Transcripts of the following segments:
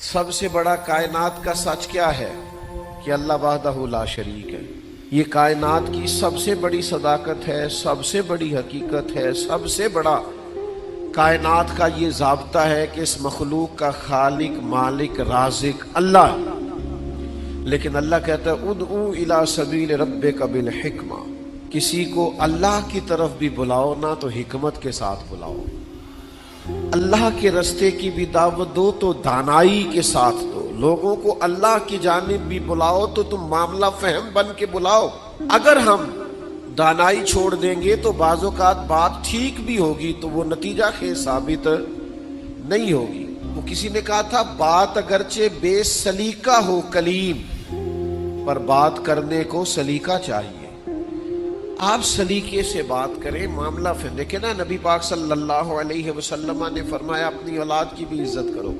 سب سے بڑا کائنات کا سچ کیا ہے کہ اللہ وحدہ لا شریک ہے۔ یہ کائنات کی سب سے بڑی صداقت ہے، سب سے بڑی حقیقت ہے، سب سے بڑا کائنات کا یہ ضابطہ ہے کہ اس مخلوق کا خالق، مالک، رازق اللہ ہے۔ لیکن اللہ کہتا ہے ادعو الی سبیل ربک بالحکمہ، کسی کو اللہ کی طرف بھی بلاؤ نا تو حکمت کے ساتھ بلاؤ، اللہ کے رستے کی بھی دعوت دو تو دانائی کے ساتھ دو، لوگوں کو اللہ کی جانب بھی بلاؤ تو تم معاملہ فہم بن کے بلاؤ۔ اگر ہم دانائی چھوڑ دیں گے تو بعض اوقات بات ٹھیک بھی ہوگی تو وہ نتیجہ خیز ثابت نہیں ہوگی۔ وہ کسی نے کہا تھا بات اگرچہ بے سلیقہ ہو کلیم، پر بات کرنے کو سلیقہ چاہیے۔ آپ سلیقے سے بات کریں، معاملہ پھر دیکھیں نا، نبی پاک صلی اللہ علیہ وسلم نے فرمایا اپنی اولاد کی بھی عزت کرو۔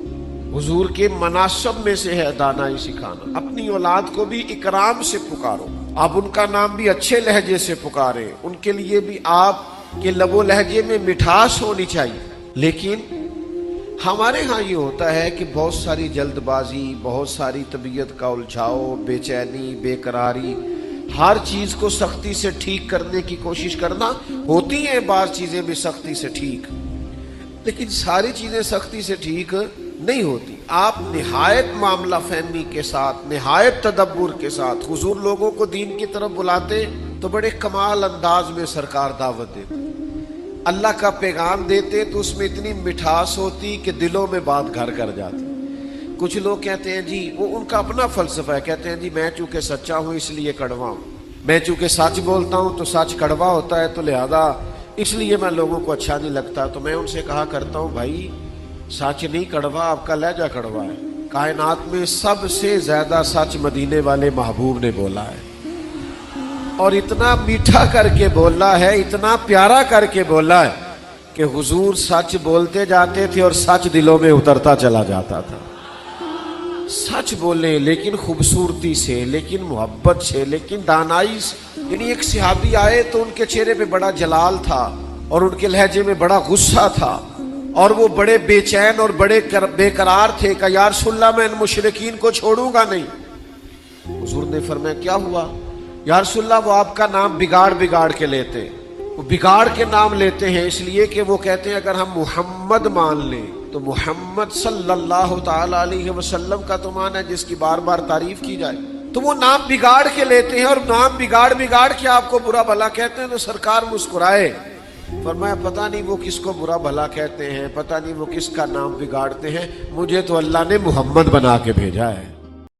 حضور کے مناسب میں سے ہے دانائی سکھانا، اپنی اولاد کو بھی اکرام سے پکارو، آپ ان کا نام بھی اچھے لہجے سے پکاریں، ان کے لیے بھی آپ کے لب و لہجے میں مٹھاس ہونی چاہیے۔ لیکن ہمارے ہاں یہ ہوتا ہے کہ بہت ساری جلد بازی، بہت ساری طبیعت کا الجھاؤ، بے چینی، بے قراری، ہر چیز کو سختی سے ٹھیک کرنے کی کوشش کرنا۔ ہوتی ہیں بعض چیزیں بھی سختی سے ٹھیک، لیکن ساری چیزیں سختی سے ٹھیک نہیں ہوتی۔ آپ نہایت معاملہ فہمی کے ساتھ، نہایت تدبر کے ساتھ حضور لوگوں کو دین کی طرف بلاتے تو بڑے کمال انداز میں سرکار دعوت دیتے، اللہ کا پیغام دیتے تو اس میں اتنی مٹھاس ہوتی کہ دلوں میں بات گھر کر جاتی۔ کچھ لوگ کہتے ہیں جی، وہ ان کا اپنا فلسفہ ہے، کہتے ہیں جی میں چونکہ سچا ہوں اس لیے کڑوا ہوں، میں چونکہ سچ بولتا ہوں تو سچ کڑوا ہوتا ہے، تو لہذا اس لیے میں لوگوں کو اچھا نہیں لگتا۔ تو میں ان سے کہا کرتا ہوں بھائی سچ نہیں کڑوا، آپ کا لہجہ کڑوا ہے۔ کائنات میں سب سے زیادہ سچ مدینے والے محبوب نے بولا ہے، اور اتنا میٹھا کر کے بولا ہے، اتنا پیارا کر کے بولا ہے کہ حضور سچ بولتے جاتے تھے اور سچ دلوں میں اترتا چلا جاتا تھا۔ سچ بولیں لیکن خوبصورتی سے، لیکن محبت سے، لیکن دانائی سے۔ یعنی ایک صحابی آئے تو ان کے چہرے پہ بڑا جلال تھا اور ان کے لہجے میں بڑا غصہ تھا، اور وہ بڑے بے چین اور بڑے بے قرار تھے کہ یا رسول اللہ میں ان مشرکین کو چھوڑوں گا نہیں۔ حضور نے فرمایا کیا ہوا؟ یا رسول اللہ وہ آپ کا نام بگاڑ کے لیتے ہیں، وہ بگاڑ کے نام لیتے ہیں اس لیے کہ وہ کہتے ہیں اگر ہم محمد مان لیں تو محمد صلی اللہ تعالی علیہ وسلم کا تو مان ہے جس کی بار بار تعریف کی جائے، تو وہ نام بگاڑ کے لیتے ہیں اور نام بگاڑ کے آپ کو برا بھلا کہتے ہیں۔ تو سرکار مسکرائے، فرمایا پتہ نہیں وہ کس کو برا بھلا کہتے ہیں، پتہ نہیں وہ کس کا نام بگاڑتے ہیں، مجھے تو اللہ نے محمد بنا کے بھیجا ہے۔